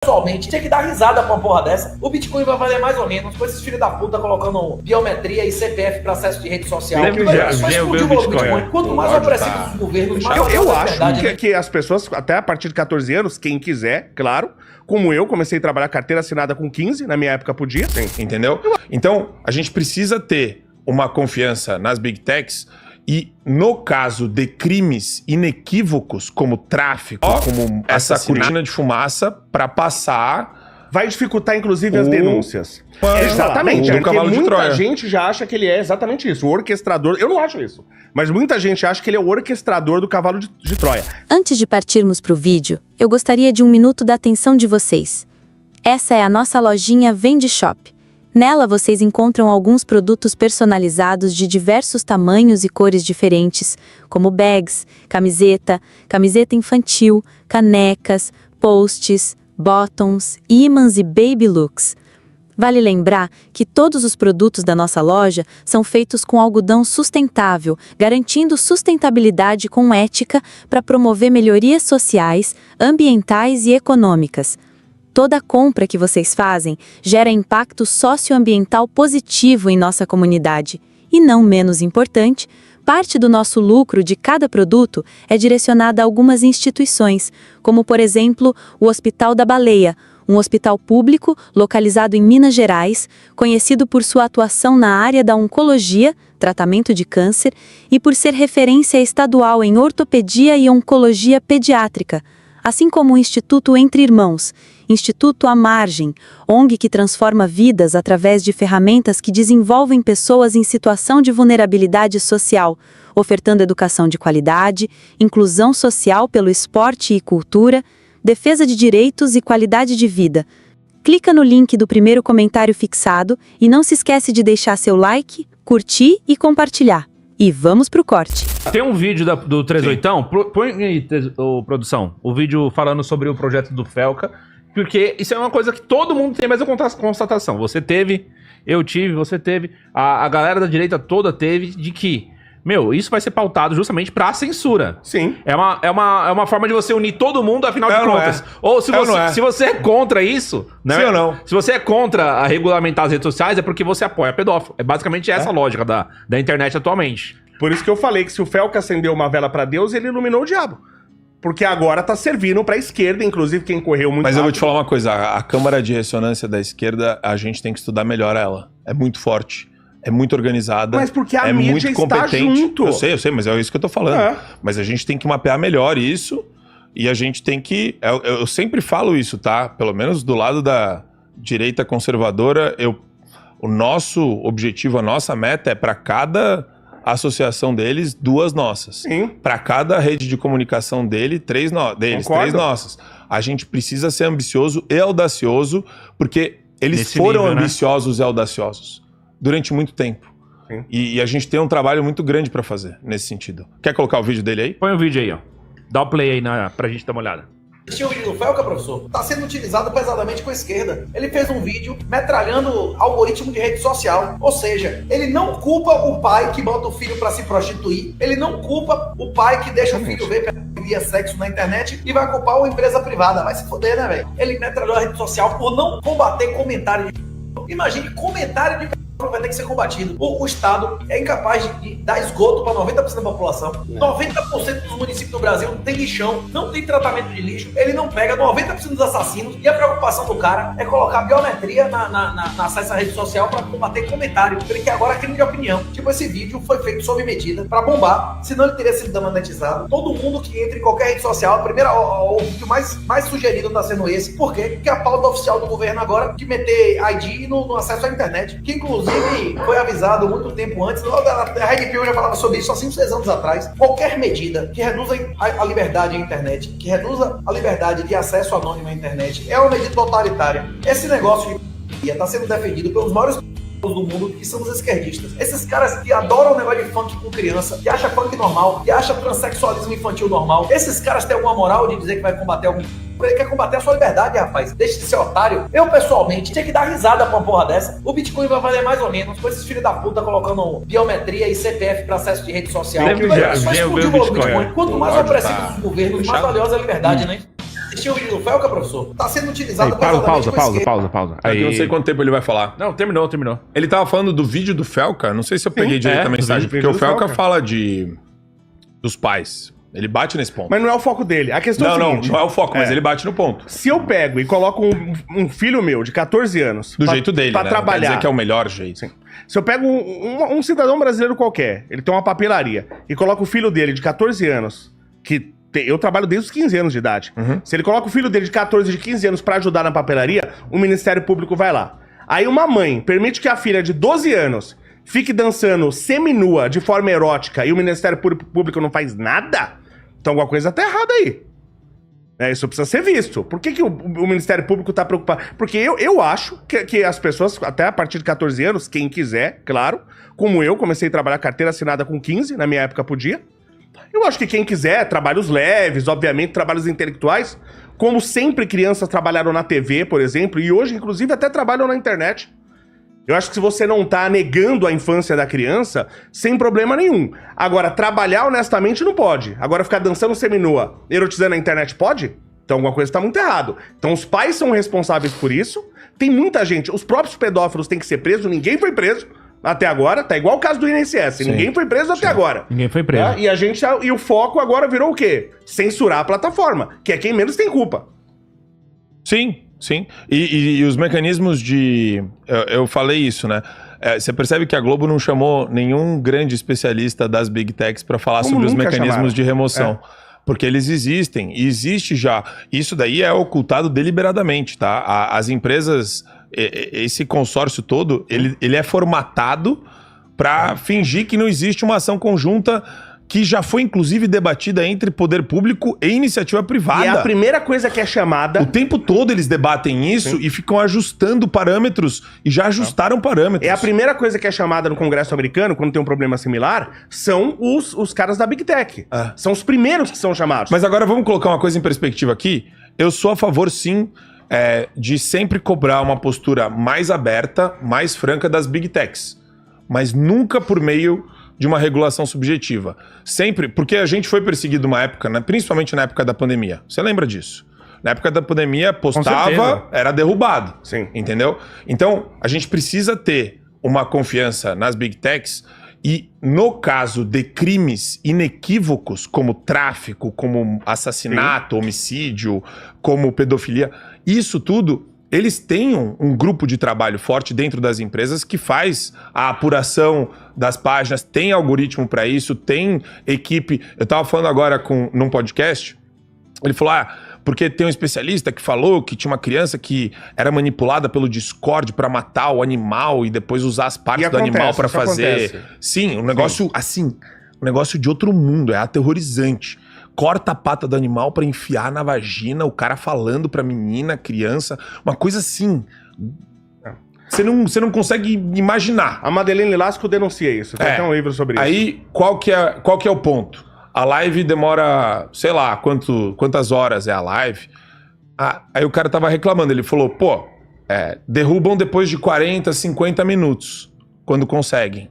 Pessoalmente, tinha que dar risada pra uma porra dessa. O Bitcoin vai valer mais ou menos com esses filhos da puta colocando biometria e CPF para acesso de rede social. Vai explodir o Bitcoin. Quanto mais opressivos os governos, mais eu acho que as pessoas, até a partir de 14 anos, quem quiser, claro, como eu, comecei a trabalhar carteira assinada com 15, na minha época podia. Entendeu? Então, a gente precisa ter uma confiança nas Big Techs. E no caso de crimes inequívocos, como tráfico, como essa cortina de fumaça, para passar... Vai dificultar, inclusive, as denúncias. Exatamente. Porque muita gente já acha que ele é exatamente isso, o orquestrador. Eu não acho isso. Mas muita gente acha que ele é o orquestrador do cavalo de Troia. Antes de partirmos para o vídeo, eu gostaria de 1 minuto da atenção de vocês. Essa é a nossa lojinha Vende Shop. Nela vocês encontram alguns produtos personalizados de diversos tamanhos e cores diferentes, como bags, camiseta infantil, canecas, posts, bottoms, ímãs e baby looks. Vale lembrar que todos os produtos da nossa loja são feitos com algodão sustentável, garantindo sustentabilidade com ética para promover melhorias sociais, ambientais e econômicas. Toda compra que vocês fazem gera impacto socioambiental positivo em nossa comunidade. E não menos importante, parte do nosso lucro de cada produto é direcionada a algumas instituições, como por exemplo o Hospital da Baleia, um hospital público localizado em Minas Gerais, conhecido por sua atuação na área da oncologia, tratamento de câncer, e por ser referência estadual em ortopedia e oncologia pediátrica, assim como o Instituto Entre Irmãos, Instituto à Margem, ONG que transforma vidas através de ferramentas que desenvolvem pessoas em situação de vulnerabilidade social, ofertando educação de qualidade, inclusão social pelo esporte e cultura, defesa de direitos e qualidade de vida. Clica no link do primeiro comentário fixado e não se esquece de deixar seu like, curtir e compartilhar. E vamos pro corte. Tem um vídeo do 38ão, põe aí, produção, o vídeo falando sobre o projeto do Felca, porque isso é uma coisa que todo mundo tem a mesma constatação. Você teve, eu tive, você teve, a galera da direita toda teve, de que, isso vai ser pautado justamente pra censura. Sim. É uma forma de você unir todo mundo, afinal de contas. Ou se você é contra isso, né? Sim ou não? Se você é contra a regulamentar as redes sociais, é porque você apoia pedófilo. É basicamente essa a lógica da internet atualmente. Por isso que eu falei que se o Felca acendeu uma vela pra Deus, ele iluminou o diabo. Porque agora tá servindo pra esquerda, inclusive quem correu muito Mas rápido. eu vou te falar uma coisa, a Câmara de Ressonância da esquerda, a gente tem que estudar melhor ela. É muito forte, é muito organizada. Mas porque a é mídia muito está competente. junto. Eu sei, mas é isso que eu tô falando. Mas a gente tem que mapear melhor isso e a gente tem que... Eu sempre falo isso, tá? Pelo menos do lado da direita conservadora, o nosso objetivo, a nossa meta é pra cada associação deles, 2 nossas. Sim. Para cada rede de comunicação deles, 3 nossas. A gente precisa ser ambicioso e audacioso, porque eles Nesse foram nível, ambiciosos e audaciosos durante muito tempo. E a gente tem um trabalho muito grande para fazer nesse sentido. Quer colocar o vídeo dele aí? Põe o vídeo aí, ó. Dá o play aí pra gente dar uma olhada. Assistiu o vídeo do Felca, professor? Está sendo utilizado pesadamente com a esquerda. Ele fez um vídeo metralhando algoritmo de rede social. Ou seja, ele não culpa o pai que bota o filho para se prostituir. Ele não culpa o pai que deixa o filho ver via sexo na internet e vai culpar uma empresa privada. Vai se foder, né, velho? Ele metralhou a rede social por não combater comentário de... Imagine, comentário de... vai ter que ser combatido. O Estado é incapaz de dar esgoto para 90% da população. 90% dos municípios do Brasil não tem lixão, não tem tratamento de lixo, ele não pega 90% dos assassinos e a preocupação do cara é colocar biometria na acesso à rede social para combater comentário. Ele quer agora crime de opinião. Tipo, esse vídeo foi feito sob medida para bombar, senão ele teria sido monetizado. Todo mundo que entra em qualquer rede social, o vídeo mais sugerido está sendo esse. Por quê? Porque a pauta oficial do governo agora de meter ID no acesso à internet, que inclusive foi avisado muito tempo antes. A Red Pill já falava sobre isso há 5, 6 anos atrás. Qualquer medida que reduza a liberdade à internet, que reduza a liberdade de acesso anônimo à internet, é uma medida totalitária. Esse negócio de está sendo defendido pelos maiores do mundo, que são os esquerdistas. Esses caras que adoram o negócio de funk com criança, que acham funk normal, que acham transexualismo infantil normal. Esses caras têm alguma moral de dizer que vai combater algum... Ele quer combater a sua liberdade, rapaz. Deixa de ser otário. Eu, pessoalmente, tinha que dar risada pra uma porra dessa. O Bitcoin vai valer mais ou menos com esses filhos da puta colocando biometria e CPF pra acesso de rede social. Vai explodir o Bitcoin. Quanto mais opressivos os governos, mais valiosa a liberdade, né? Assistiu o vídeo do Felca, professor? Tá sendo utilizado Pausa. Aí, eu não sei quanto tempo ele vai falar. Não, terminou. Ele tava falando do vídeo do Felca, não sei se eu peguei direito a mensagem, porque o Felca fala dos pais. Ele bate nesse ponto. Mas não é o foco dele. A questão é o seguinte... Não é o foco, mas ele bate no ponto. Se eu pego e coloco um filho meu de 14 anos... Do jeito dele, pra trabalhar... Quer dizer que é o melhor jeito. Sim. Se eu pego um cidadão brasileiro qualquer, ele tem uma papelaria, e coloca o filho dele de 14 anos, eu trabalho desde os 15 anos de idade. Se ele coloca o filho dele de 14, de 15 anos pra ajudar na papelaria, o Ministério Público vai lá. Aí uma mãe permite que a filha de 12 anos fique dançando seminua de forma erótica e o Ministério Público não faz nada... Então alguma coisa tá errada aí. Isso precisa ser visto. Por que o Ministério Público tá preocupado? Porque eu acho que as pessoas, até a partir de 14 anos, quem quiser, claro, como eu, comecei a trabalhar carteira assinada com 15, na minha época podia. Eu acho que quem quiser, trabalhos leves, obviamente, trabalhos intelectuais, como sempre crianças trabalharam na TV, por exemplo, e hoje, inclusive, até trabalham na internet. Eu acho que se você não tá negando a infância da criança, sem problema nenhum. Agora, trabalhar honestamente não pode. Agora, ficar dançando seminua, erotizando na internet, pode? Então, alguma coisa tá muito errado. Então, os pais são responsáveis por isso. Tem muita gente. Os próprios pedófilos têm que ser presos. Ninguém foi preso até agora. Tá igual o caso do INSS. Sim. Ninguém foi preso até agora. Ninguém foi preso. E o foco agora virou o quê? Censurar a plataforma, que é quem menos tem culpa. Sim. E os mecanismos de... Eu falei isso, né? Você percebe que a Globo não chamou nenhum grande especialista das Big Techs para falar sobre os mecanismos de remoção. Porque eles existem, e existe já. Isso daí é ocultado deliberadamente, tá? As empresas, esse consórcio todo, ele é formatado para fingir que não existe uma ação conjunta que já foi, inclusive, debatida entre poder público e iniciativa privada. E é a primeira coisa que é chamada... O tempo todo eles debatem isso e ficam ajustando parâmetros, e já ajustaram parâmetros. É a primeira coisa que é chamada no Congresso americano, quando tem um problema similar, são os caras da Big Tech. São os primeiros que são chamados. Mas agora vamos colocar uma coisa em perspectiva aqui. Eu sou a favor, sim, de sempre cobrar uma postura mais aberta, mais franca das Big Techs. Mas nunca por meio de uma regulação subjetiva. Sempre, porque a gente foi perseguido uma época, né, principalmente na época da pandemia. Você lembra disso? Na época da pandemia, postava, era derrubado. Sim. Entendeu? Então, a gente precisa ter uma confiança nas Big Techs e, no caso de crimes inequívocos, como tráfico, como assassinato, homicídio, como pedofilia, isso tudo... Eles têm um grupo de trabalho forte dentro das empresas que faz a apuração das páginas, tem algoritmo para isso, tem equipe. Eu estava falando agora num podcast, ele falou, porque tem um especialista que falou que tinha uma criança que era manipulada pelo Discord para matar o animal e depois usar as partes do animal para fazer... Acontece. Sim, um negócio assim, um negócio de outro mundo, é aterrorizante. Corta a pata do animal pra enfiar na vagina, o cara falando pra menina, criança, uma coisa assim. Você não consegue imaginar. A Madeleine Lasco denuncia isso, tem até um livro sobre isso. Aí, qual que é o ponto? A live demora, sei lá, quantas horas é a live. Aí o cara tava reclamando, ele falou, derrubam depois de 40, 50 minutos, quando conseguem.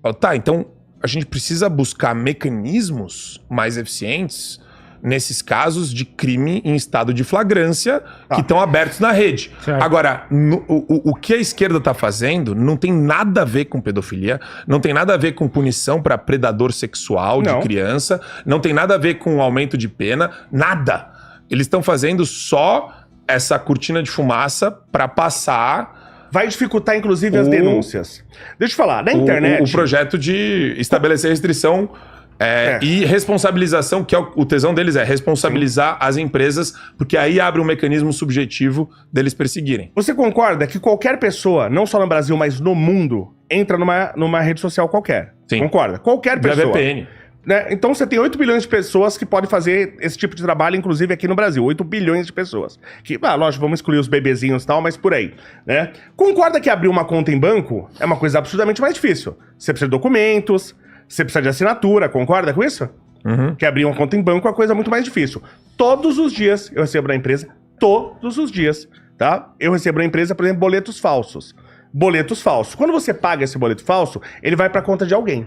Eu, então... A gente precisa buscar mecanismos mais eficientes nesses casos de crime em estado de flagrância que estão abertos na rede. Certo. Agora, o que a esquerda está fazendo não tem nada a ver com pedofilia, não tem nada a ver com punição para predador sexual de criança, não tem nada a ver com aumento de pena, nada. Eles estão fazendo só essa cortina de fumaça para passar... Vai dificultar, inclusive, as denúncias. Deixa eu falar, na internet... O projeto de estabelecer restrição e responsabilização, que é o tesão deles é responsabilizar as empresas, porque aí abre um mecanismo subjetivo deles perseguirem. Você concorda que qualquer pessoa, não só no Brasil, mas no mundo, entra numa rede social qualquer? Sim. Concorda? Qualquer pessoa. VPN. Né? Então você tem 8 bilhões de pessoas que podem fazer esse tipo de trabalho, inclusive aqui no Brasil. 8 bilhões de pessoas. Que, lógico, vamos excluir os bebezinhos e tal, mas por aí. Né? Concorda que abrir uma conta em banco é uma coisa absurdamente mais difícil. Você precisa de documentos, você precisa de assinatura, concorda com isso? Uhum. Que abrir uma conta em banco é uma coisa muito mais difícil. Todos os dias eu recebo na empresa, todos os dias, tá? Eu recebo na empresa, por exemplo, boletos falsos. Boletos falsos. Quando você paga esse boleto falso, ele vai para a conta de alguém.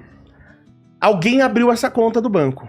Alguém abriu essa conta do banco.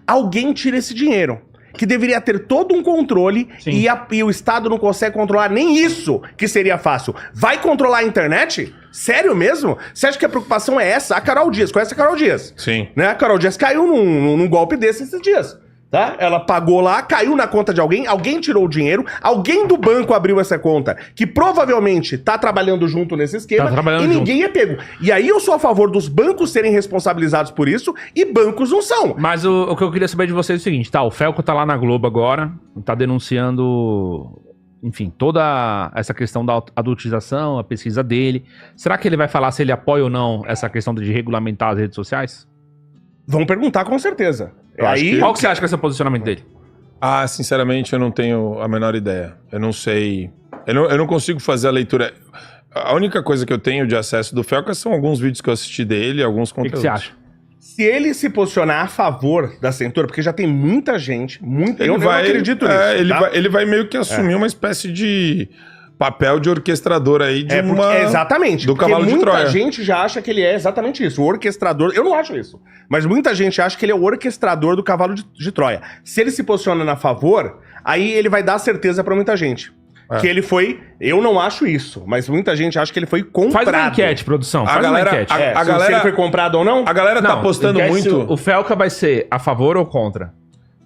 Alguém tira esse dinheiro. que deveria ter todo um controle e o Estado não consegue controlar nem isso, que seria fácil. Vai controlar a internet? Sério mesmo? Você acha que a preocupação é essa? A Carol Dias, conhece a Carol Dias? Sim. Né? A Carol Dias caiu num golpe desse esses dias. Tá? Ela pagou lá, caiu na conta de alguém tirou o dinheiro, alguém do banco abriu essa conta, que provavelmente tá trabalhando junto nesse esquema, e ninguém é pego. E aí eu sou a favor dos bancos serem responsabilizados por isso, e bancos não são. Mas o que eu queria saber de vocês é o seguinte, tá? O Felco tá lá na Globo agora, tá denunciando, enfim, toda essa questão da adultização, a pesquisa dele. Será que ele vai falar se ele apoia ou não essa questão de regulamentar as redes sociais? Vão perguntar com certeza. Qual que você acha que é o posicionamento dele? Ah, sinceramente, eu não tenho a menor ideia. Eu não sei. Eu não consigo fazer a leitura. A única coisa que eu tenho de acesso do Felca são alguns vídeos que eu assisti dele, alguns conteúdos. O que você acha? Se ele se posicionar a favor da censura, porque já tem muita gente, eu não acredito nisso. Ele vai meio que assumir uma espécie de papel de orquestrador aí de exatamente. Do cavalo de Troia. Muita gente já acha que ele é exatamente isso, o orquestrador. Eu não acho isso, mas muita gente acha que ele é o orquestrador do cavalo de Troia. Se ele se posiciona a favor, aí ele vai dar certeza pra muita gente. Que ele foi... Eu não acho isso, mas muita gente acha que ele foi comprado. Faz uma enquete, produção. Faz uma enquete. Se ele foi comprado ou não? A galera tá apostando muito... O Felca vai ser a favor ou contra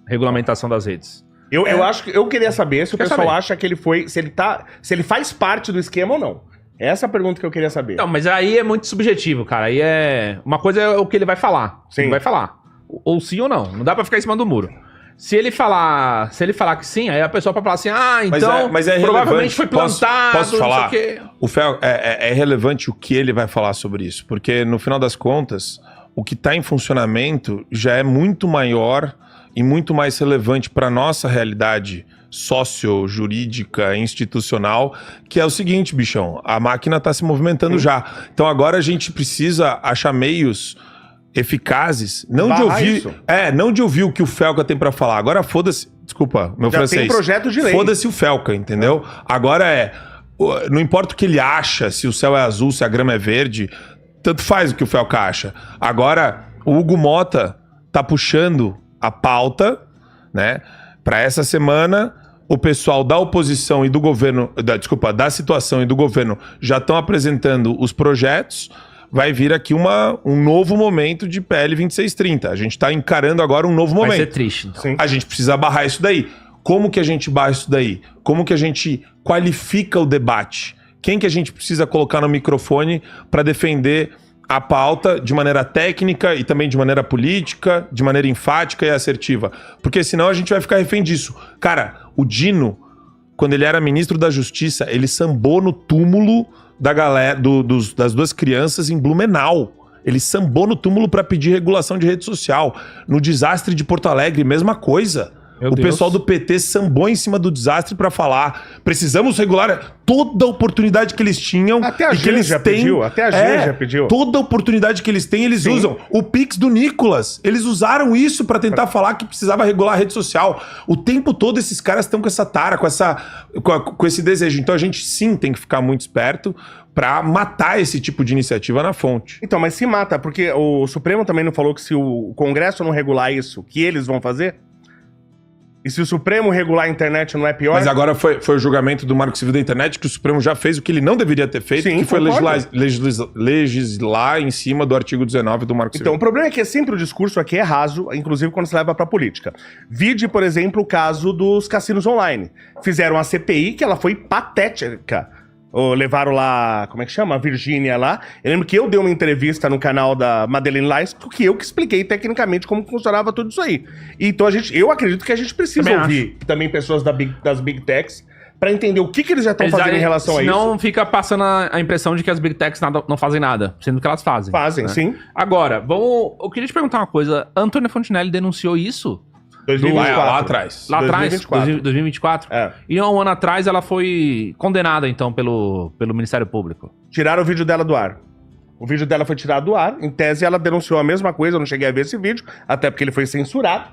a regulamentação das redes? Eu queria saber se o pessoal acha que ele foi... Se ele faz parte do esquema ou não. Essa é a pergunta que eu queria saber. Não, mas aí é muito subjetivo, cara. Aí é... Uma coisa é o que ele vai falar. Sim. Ele vai falar. Ou sim ou não. Não dá pra ficar em cima do muro. Se ele falar que sim, aí a pessoa pode falar assim, então mas é provavelmente foi plantado, posso falar? não sei o quê. O Fel, é relevante o que ele vai falar sobre isso, porque no final das contas, o que está em funcionamento já é muito maior e muito mais relevante para nossa realidade socio-jurídica, institucional, que é o seguinte, bichão, a máquina está se movimentando já. Então agora a gente precisa achar meios eficazes, não de ouvir o que o Felca tem pra falar. Agora foda-se, desculpa, meu francês. Tem projeto de lei. Foda-se o Felca, entendeu? Agora não importa o que ele acha, se o céu é azul, se a grama é verde, tanto faz o que o Felca acha. Agora, o Hugo Mota tá puxando a pauta, né, pra essa semana. O pessoal da oposição e do governo, da situação e do governo já estão apresentando os projetos. Vai vir aqui um novo momento de PL 2630. A gente está encarando agora um novo momento. Vai ser triste, então. A gente precisa barrar isso daí. Como que a gente barra isso daí? Como que a gente qualifica o debate? Quem que a gente precisa colocar no microfone para defender a pauta de maneira técnica e também de maneira política, de maneira enfática e assertiva? Porque senão a gente vai ficar refém disso. Cara, o Dino, quando ele era ministro da Justiça, ele sambou no túmulo da galera, das duas crianças em Blumenau. Ele sambou no túmulo para pedir regulação de rede social. No desastre de Porto Alegre, mesma coisa. Pessoal do PT sambou em cima do desastre para falar. Precisamos regular toda a oportunidade que eles tinham. Até a gente já pediu. Toda a oportunidade que eles têm, eles usam. O Pix do Nicolas, eles usaram isso para tentar falar que precisava regular a rede social. O tempo todo esses caras estão com essa tara, com esse desejo. Então a gente sim tem que ficar muito esperto para matar esse tipo de iniciativa na fonte. Então, mas se mata, porque o Supremo também não falou que se o Congresso não regular isso, que eles vão fazer? E se o Supremo regular a internet não é pior? Mas agora foi o julgamento do Marco Civil da Internet que o Supremo já fez o que ele não deveria ter feito, que foi legislar em cima do artigo 19 do Marco Civil. Então, o problema é que sempre o discurso aqui é raso, inclusive quando se leva pra política. Vide, por exemplo, o caso dos cassinos online. Fizeram a CPI, que ela foi patética. Levaram lá, como é que chama? A Virgínia lá. Eu lembro que eu dei uma entrevista no canal da Madeleine Lais, porque eu que expliquei tecnicamente como funcionava tudo isso aí. Então eu acredito que a gente precisa ouvir também pessoas das Big Techs pra entender o que eles já estão fazendo em relação a isso. Não fica passando a impressão de que as Big Techs não fazem nada, sendo que elas fazem. Fazem, né? Sim. Agora, eu queria te perguntar uma coisa. Antônia Fontinelli denunciou isso? 2024. Lá atrás. Lá atrás? 2024? É. E há um ano atrás ela foi condenada, então, pelo Ministério Público. Tiraram o vídeo dela do ar. O vídeo dela foi tirado do ar. Em tese, ela denunciou a mesma coisa. Eu não cheguei a ver esse vídeo, até porque ele foi censurado.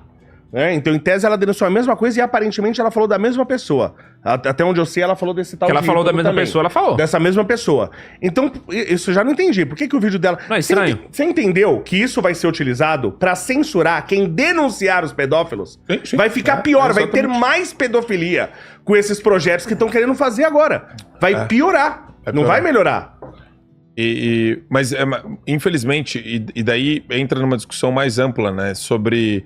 Então, em tese, ela denunciou a mesma coisa e aparentemente ela falou da mesma pessoa. Até onde eu sei, ela falou desse tal Que ela falou da Ítalo mesma também. pessoa, ela falou. Dessa mesma pessoa. Então, isso eu já não entendi. Por que o vídeo dela... Não é estranho? Você entendeu que isso vai ser utilizado pra censurar quem denunciar os pedófilos? Sim. Vai ficar pior, vai ter mais pedofilia com esses projetos que estão querendo fazer agora. Vai piorar, não vai melhorar. Mas, infelizmente, e daí entra numa discussão mais ampla, né? Sobre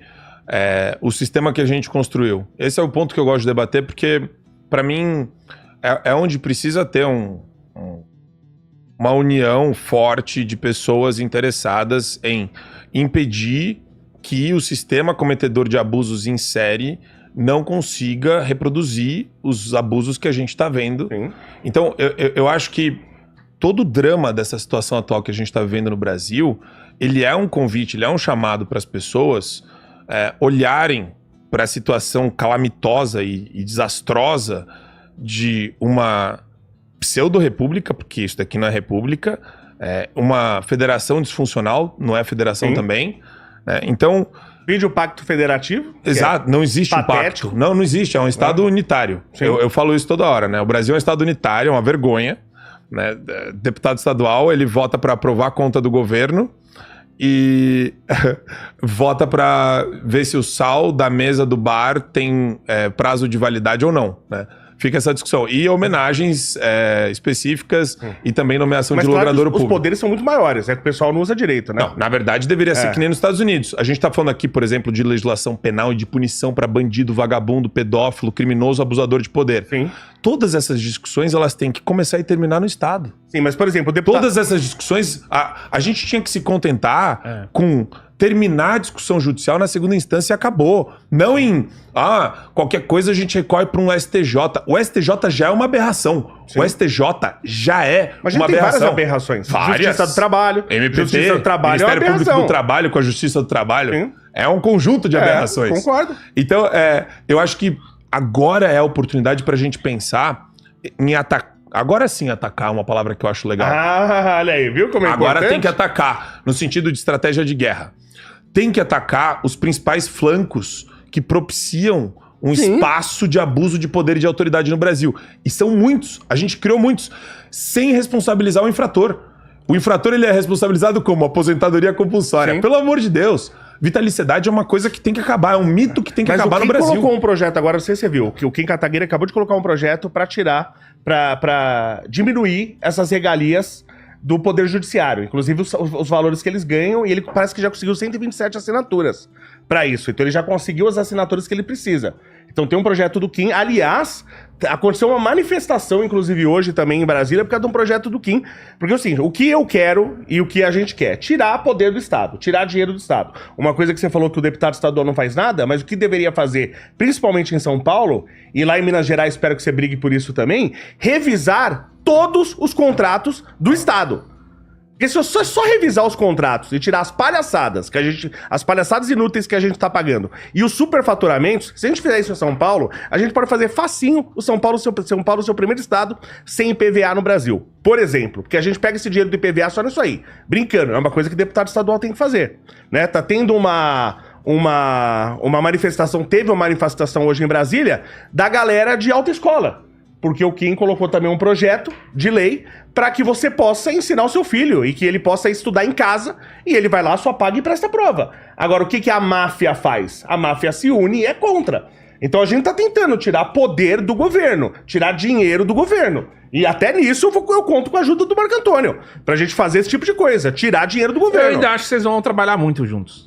o sistema que a gente construiu. Esse é o ponto que eu gosto de debater, porque, para mim, é onde precisa ter uma união forte de pessoas interessadas em impedir que o sistema cometedor de abusos em série não consiga reproduzir os abusos que a gente está vendo. Sim. Então, eu acho que todo o drama dessa situação atual que a gente está vivendo no Brasil, ele é um convite, ele é um chamado para as pessoas olharem para a situação calamitosa e desastrosa de uma pseudo-república, porque isso daqui não é república, uma federação disfuncional, não é federação também. Então... Vídeo pacto federativo. Exato, não existe um pacto. Não existe, é um Estado unitário. Eu falo isso toda hora, né? O Brasil é um Estado unitário, é uma vergonha. Né? Deputado estadual, ele vota para aprovar a conta do governo e vota para ver se o sal da mesa do bar tem prazo de validade ou não, né? Fica essa discussão. E homenagens específicas e também nomeação de logrador público. Os poderes são muito maiores, é que o pessoal não usa direito, né? Não, na verdade deveria ser que nem nos Estados Unidos. A gente tá falando aqui, por exemplo, de legislação penal e de punição para bandido, vagabundo, pedófilo, criminoso, abusador de poder. Sim. Todas essas discussões, elas têm que começar e terminar no Estado. Sim, mas, por exemplo, o deputado... Todas essas discussões, a gente tinha que se contentar com terminar a discussão judicial na segunda instância e acabou. Não em, qualquer coisa a gente recorre para um STJ. O STJ já é uma aberração. Sim. O STJ já é uma aberração. Mas tem várias aberrações. Várias. Justiça do Trabalho. MPT, Justiça do Trabalho Ministério é uma Público aberração. do Trabalho com a Justiça do Trabalho. Sim. É um conjunto de aberrações. Concordo. Então, eu acho que agora é a oportunidade para a gente pensar em atacar. Agora sim atacar é uma palavra que eu acho legal. Olha aí, viu como é Agora importante? tem que atacar, no sentido de estratégia de guerra. Tem que atacar os principais flancos que propiciam um espaço de abuso de poder e de autoridade no Brasil. E são muitos. A gente criou muitos. Sem responsabilizar o infrator. O infrator, ele é responsabilizado como? Aposentadoria compulsória. Sim. Pelo amor de Deus. Vitaliciedade é uma coisa que tem que acabar. É um mito que tem que acabar no Brasil. Mas o Kim colocou um projeto agora, não sei se você viu, que o Kim Kataguiri acabou de colocar um projeto para tirar, para diminuir essas regalias do Poder Judiciário, inclusive os valores que eles ganham, e ele parece que já conseguiu 127 assinaturas para isso. Então ele já conseguiu as assinaturas que ele precisa. Então tem um projeto do Kim. Aliás, aconteceu uma manifestação, inclusive hoje também em Brasília, por causa de um projeto do Kim. Porque assim, o que eu quero e o que a gente quer? Tirar poder do Estado, tirar dinheiro do Estado. Uma coisa que você falou que o deputado estadual não faz nada, mas o que deveria fazer, principalmente em São Paulo, e lá em Minas Gerais, espero que você brigue por isso também, revisar todos os contratos do Estado. Porque se eu só revisar os contratos e tirar as palhaçadas as palhaçadas inúteis que a gente tá pagando e os superfaturamentos, se a gente fizer isso em São Paulo, a gente pode fazer facinho o São Paulo ser o primeiro estado sem IPVA no Brasil. Por exemplo, porque a gente pega esse dinheiro do IPVA só nisso aí. Brincando, é uma coisa que o deputado estadual tem que fazer, né? Tá tendo uma manifestação, teve uma manifestação hoje em Brasília da galera de autoescola. Porque o Kim colocou também um projeto de lei para que você possa ensinar o seu filho e que ele possa estudar em casa e ele vai lá, só paga e presta prova. Agora, o que a máfia faz? A máfia se une e é contra. Então a gente tá tentando tirar poder do governo, tirar dinheiro do governo. E até nisso eu conto com a ajuda do Marco Antônio, pra gente fazer esse tipo de coisa, tirar dinheiro do governo. Eu ainda acho que vocês vão trabalhar muito juntos.